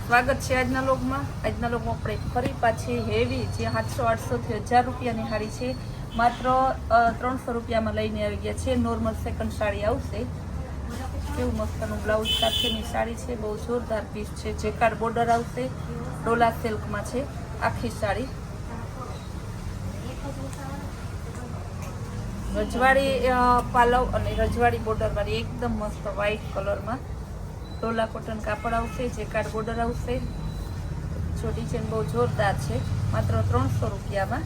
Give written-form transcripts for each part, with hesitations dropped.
સ્વાગત છે આજના લોગમાં આપણે ફરી પાછી હેવી જે 700-800 થી 1000 રૂપિયાની સાડી છે માત્ર 300 રૂપિયામાં લઈને આવી ગયા છે। નોર્મલ સેકન્ડ સાડી આવશે। કેવું મસ્તનું બ્લાઉઝ સાથેની સાડી છે, બહુ જોરદાર પીસ છે। જેકાર્ડ બોર્ડર આવશે, ડોલા સિલ્કમાં છે આખી સાડી। રજવાડી પાલવ અને રજવાડી બોર્ડર વાળી એકદમ મસ્ત વ્હાઈટ કલરમાં ડોલા કોટન કાપડ આવશે। જેકાર્ડ બોર્ડર આવશે। જો ડિઝાઇન બહુ જોરદાર છે, માત્ર 300 રૂપિયામાં।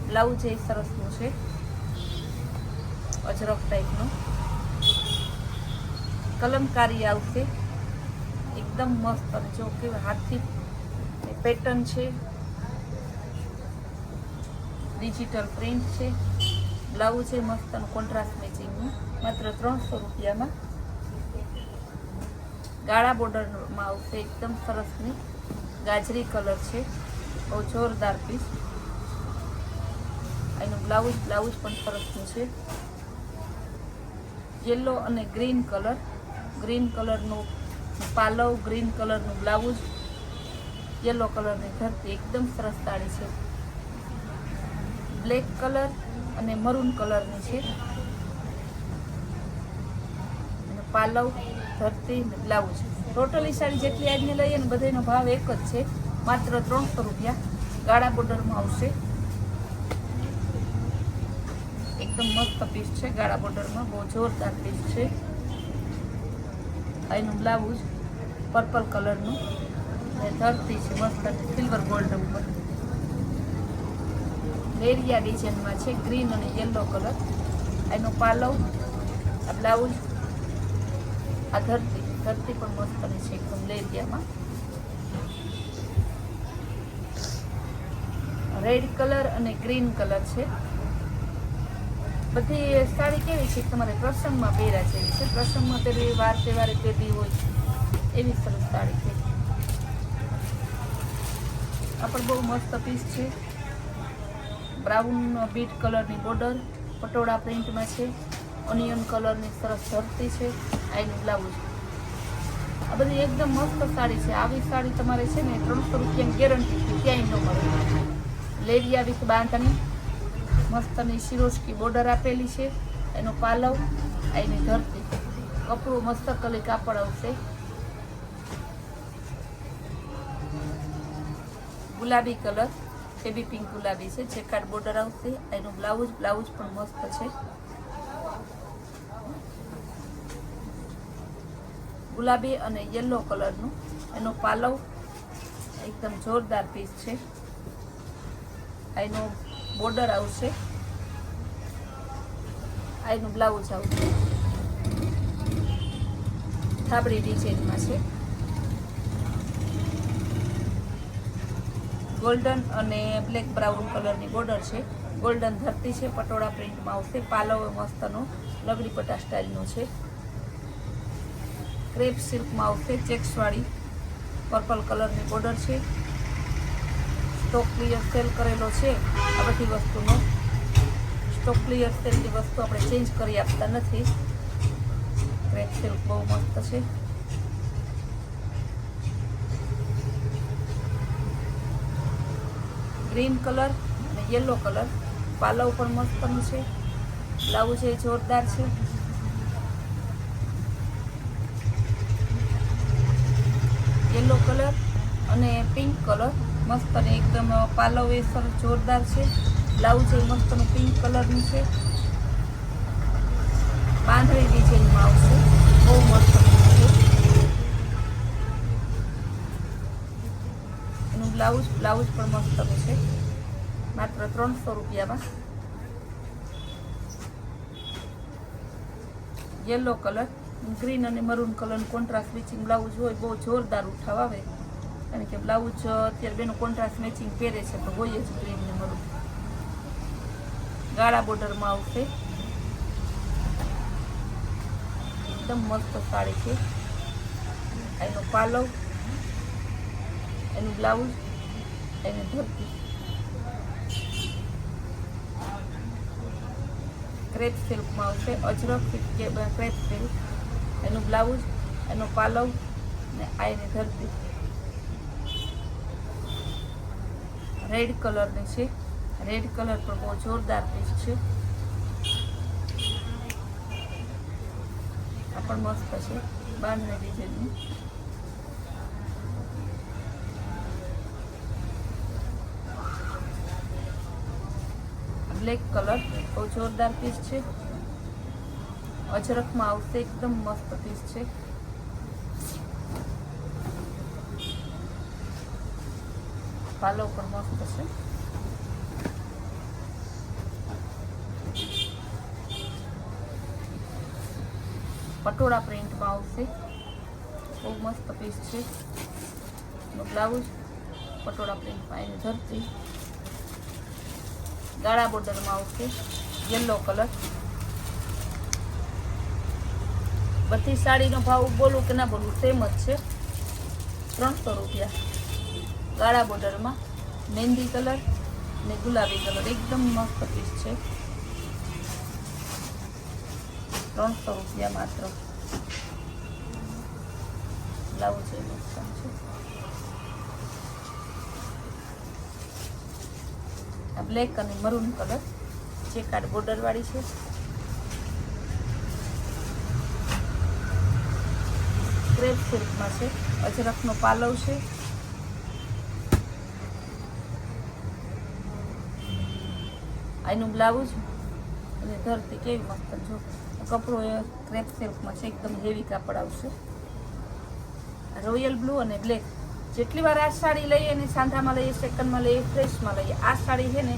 બ્લાઉઝ એ સરસનું છે, અજરક ટાઈપનું કલમકારી આવશે, એકદમ મસ્ત। અને જો કે હાથથી પેટર્ન છે, ડિજિટલ પ્રિન્ટ છે। બ્લાઉઝ એ મસ્ત કોન્ટ્રાસ્ટ મેચિંગનું માત્ર 300 રૂપિયામાં। ગાળા બોર્ડરમાં આવશે, એકદમ સરસની ગાજરી કલર છે, બહુ જોરદાર પીસ। એનું બ્લાઉઝ પણ સરસનું છે, યેલો અને ગ્રીન કલરનું પાલવ, ગ્રીન કલરનું બ્લાઉઝ, યેલો કલરની ધરતી, એકદમ સરસ સાડી છે। બ્લેક કલર અને મરૂન કલરની છે, અને પાલવ, ધરતી ને બ્લાઉઝ, ટોટલી સાડી જેટલી આજની લઈએ ને બધાનો ભાવ એક જ છે, માત્ર 300 રૂપિયા। ગાળા બોર્ડરમાં આવશે, એકદમ મસ્ત પીસ છે, ગાળા બોર્ડરમાં બહુ જોરદાર પીસ છે। એનું બ્લાઉઝ પર્પલ કલરનું અને ધરતી છે મસ્ત સિલ્વર ગોલ્ડ ઉપર, લેરિયા ડિઝાઇનમાં છે, ગ્રીન અને યેલો કલર। એનો પાલવ, આ બ્લાઉઝ, આ ધરતી પણ મસ્તની છે, એકદમ લેરિયામાં। રેડ કલર અને ગ્રીન કલર છે। બધી સાડી કેવી છે, તમારે પ્રસંગમાં પહેર્યા જેવી છે, પ્રસંગમાં પહેરવી, વાર તહેવારે પહેરવી હોય એવી સરસ સાડી છે। આ પણ બહુ મસ્ત પીસ છે, બ્રાઉન બીટ કલરની બોર્ડર, પટોળા પ્રિન્ટમાં છે, ઓનિયન કલરની સરસ ધરતી છે। આનું બ્લાઉઝ, આ બધી એકદમ મસ્ત સાડી છે। આવી સાડી તમારે છે ને 300 રૂપિયાની ગેરંટી ક્યાંય ન મળે। લેરિયા વિથ બાંધણી, મસ્તની સિરોસ્કી બોર્ડર આપેલી છે, એનો પાલવ, એની ધરતી, કપડું મસ્તકલી કાપડ આવશે। ગુલાબી કલર, બેબી પિંક ગુલાબી છે, જેકાર્ડ બોર્ડર આવશે। એનું બ્લાઉઝ પણ મસ્ત છે, ગુલાબી અને યેલો કલરનું। એનો પાલવ એકદમ જોરદાર પીસ છે, એનો બોર્ડર આવશે, એનું બ્લાઉઝ આવશે, થાબડી ડિઝાઇનમાં છે, ગોલ્ડન અને બ્લેક બ્રાઉન કલરની બોર્ડર છે, ગોલ્ડન ધરતી છે, પટોળા પ્રિન્ટમાં આવશે। પાલવ મસ્તનો લગડી પટ્ટા સ્ટાઇલનો છે, ક્રેપ સિલ્કમાં આવશે, ચેક્સવાળી પર્પલ કલરની બોર્ડર છે। સ્ટોક ક્લિયર સેલ કરેલો છે, આ બધી વસ્તુનો સ્ટોક ક્લિયર સેલની વસ્તુ આપણે ચેન્જ કરી આપતા નથી। ક્રેપ સિલ્ક બહુ મસ્ત છે, ગ્રીન કલર અને યેલો કલર, પાલવ પણ મસ્તનું છે, બ્લાઉઝ એ જોરદાર છે। યેલો કલર અને પિંક કલર મસ્ત, અને એકદમ પાલવ એ સરસ જોરદાર છે, બ્લાઉઝ એ મસ્તનું પિંક કલરનું છે, બાંધણી ડિઝાઇનમાં આવશે, બહુ મસ્ત છે। એનું બ્લાઉઝ પણ મસ્તનું છે, માત્ર 300 રૂપિયામાં। યેલો કલર, ગ્રીન અને મરૂન કલરનું કોન્ટ્રાસ્ટ મેચિંગ બ્લાઉઝ હોય, બહુ જોરદાર ઉઠાવ આવે, કારણ કે બ્લાઉઝ અત્યારે બેનું કોન્ટ્રાસ્ટ મેચિંગ પહેરે છે તો હોય જ ગ્રીન ને મરૂન। ગાળા બોર્ડરમાં આવશે, એકદમ મસ્ત સાડી છે। એનો પાલવ, એનું બ્લાઉઝ, એની ધરતી, ક્રેપ સિલ્કમાં આવશે, અજરક ક્રેપ સિલ્ક, એનું બ્લાઉઝ, એનો પાલવ ને આ એની ધરતી, રેડ કલરની છે. રેડ કલર પર બહુ જોરદાર પીસ છે. આ પણ મસ્ત છે બાંધણી ડિઝાઇનની. બ્લેક કલર બહુ જોરદાર પીસ છે. અજરખમાં આવશે, એકદમ મસ્ત પીસ છે. પાલો પણ મસ્ત છે. પટોળા પ્રિન્ટમાં આવશે, બહુ મસ્ત પીસ છે. બ્લાઉઝ પટોળા પ્રિન્ટમાં એની ધરતી ગાળા બોર્ડરમાં આવશે. Yellow colour. બધી સાડીનો ભાવ બોલું કે ના બોલું સેમ જ છે, 300 રૂપિયા. ગાળા બોર્ડરમાં મહેંદી કલર ને ગુલાબી કલર, એકદમ મસ્ત પીસ છે. 300 રૂપિયા માત્ર. બ્લાઉઝ એ મસ્ત છે. આ બ્લેક અને મરૂન કલર ચેકાર્ડ બોર્ડર વાળી છે. ક્રેપ સિલ્કમાં છે. અજરખનો પાલવ છે. આનું બ્લાઉઝ અને ધરતી કેવી મસ્ત. જો કપડો એ ક્રેપ સિલ્કમાં છે, એકદમ હેવી કાપડ આવશે. રોયલ બ્લુ અને બ્લેક. જેટલી વાર આ સાડી લઈએ ને સાંધામાં લઈએ, સેકન્ડમાં લઈએ, ફ્રેશમાં લઈએ, આ સાડી છે ને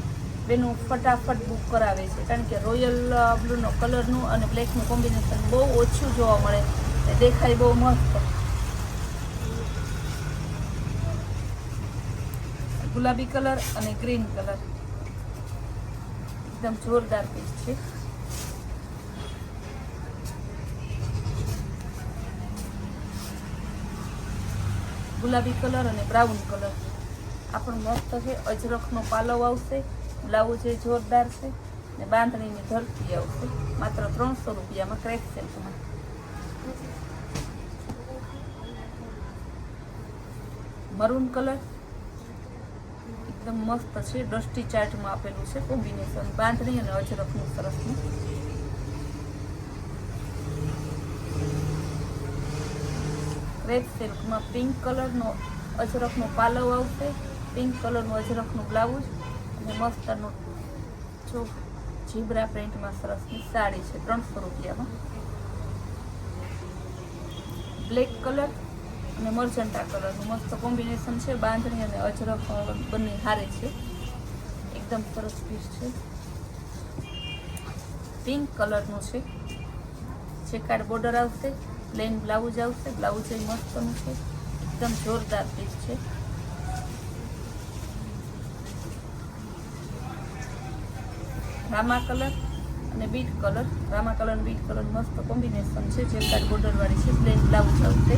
બેનું ફટાફટ બુક કરાવે છે. કારણ કે રોયલ બ્લુનો કલરનું અને બ્લેકનું કોમ્બિનેશન બહુ ઓછું જોવા મળે, દેખાય બહુ મસ્ત. ગુલાબી કલર અને ગ્રીન કલર, એકદમ જોરદાર પીસ છે. ગુલાબી કલર અને બ્રાઉન કલર, આ પણ મસ્ત છે. અજરખનો પાલવ આવશે. બ્લાઉઝ એ જોરદાર છે ને બાંધણીની ધરતી આવશે. માત્ર 300 રૂપિયામાં ક્રેપ સિલ્કમાં. મરૂન કલર એકદમ મસ્ત છે. ડસ્ટી ચાર્ટમાં આપેલું છે કોમ્બિનેશન, બાંધણી અને અજરખનું સરસનું. ક્રેપ સિલ્કમાં પિંક કલરનો અજરખનો પાલવ આવશે. પિંક કલરનું અજરખનું બ્લાઉઝ અને મસ્તનું જો ઝીબ્રા પ્રિન્ટમાં સરસની સાડી છે. 300 રૂપિયામાં. બ્લેક કલર અને મર્જન્ટા કલરનું મસ્ત કોમ્બિનેશન છે. બાંધણી અને અજરખ બંને હારે છે, એકદમ સરસ પીસ છે. પિંક કલરનું છે. ચેકાર્ડ બોર્ડર આવશે. પ્લેન બ્લાઉઝ આવશે. બ્લાઉઝ એ મસ્તનું છે, એકદમ જોરદાર પીસ છે. રામા કલર અને બીટ કલર. રામા કલર અને બીટ કલર મસ્ત કોમ્બિનેશન છે. ચેકાર્ડ બોર્ડર વાળી છે. પ્લેન બ્લાઉઝ આવશે.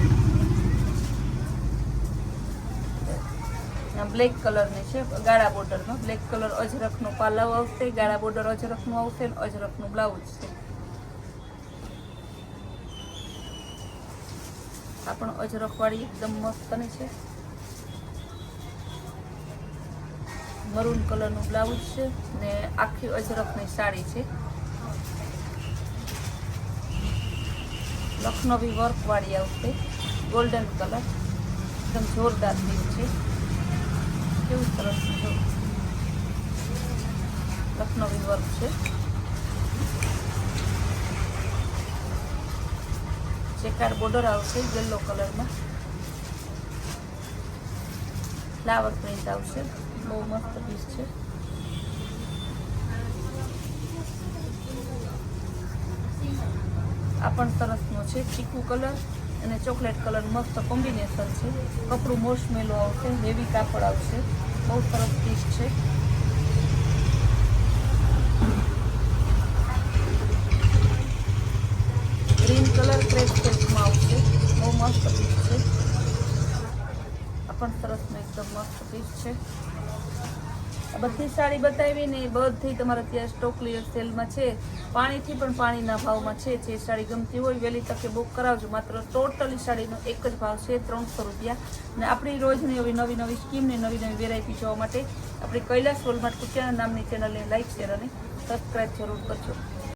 બ્લેક કલરની છે ગાળા બોર્ડરમાં. બ્લેક કલર અજરખનો પાલવ આવશે. ગાળા બોર્ડર અજરખનું આવશે. અજરખનું બ્લાઉઝ છે. આ પણ અજરખ વાળી એકદમ મસ્તની છે. મરૂન કલરનું બ્લાઉઝ છે ને આખી અજરખની સાડી છે. લખનવી વર્ક વાળી આવશે. ગોલ્ડન કલર, એકદમ જોરદાર પીસ છે. કેવું સરસ છે. લખનવી વર્ક છે. ચેકાર્ડ બોર્ડર આવશે યલો કલરમાં. ફ્લાવર પ્રિન્ટ આવશે. બહુ મસ્ત પીસ છે. આ પણ સરસનો છે. ચીકુ કલર અને ચોકલેટ કલર મસ્ત કોમ્બિનેશન છે. કપડું મોસમેલો આવશે. હેવી કાપડ આવશે. બહુ સરસ પીસ છે. ગ્રીન કલર ક્રેપ સિલ્કમાં આવશે. બહુ મસ્ત પીસ છે. આ પણ સરસનો એકદમ મસ્ત પીસ છે. આ બધી સાડી બતાવી ને એ બધી તમારે ત્યાં સ્ટોક ક્લિયર સેલમાં છે. પાણીથી પણ પાણીના ભાવમાં છે. જે સાડી ગમતી હોય વહેલી તકે બુક કરાવજો. માત્ર ટોટલી સાડીનો એક જ ભાવ છે 300 રૂપિયા. અને આપણી રોજની એવી નવી નવી સ્કીમને નવી નવી વેરાયટી જોવા માટે આપણી કૈલાસ વોલમાર્ટ કુટિયાણા નામની ચેનલને લાઈક શેર અને સબસ્ક્રાઈબ જરૂર કરજો.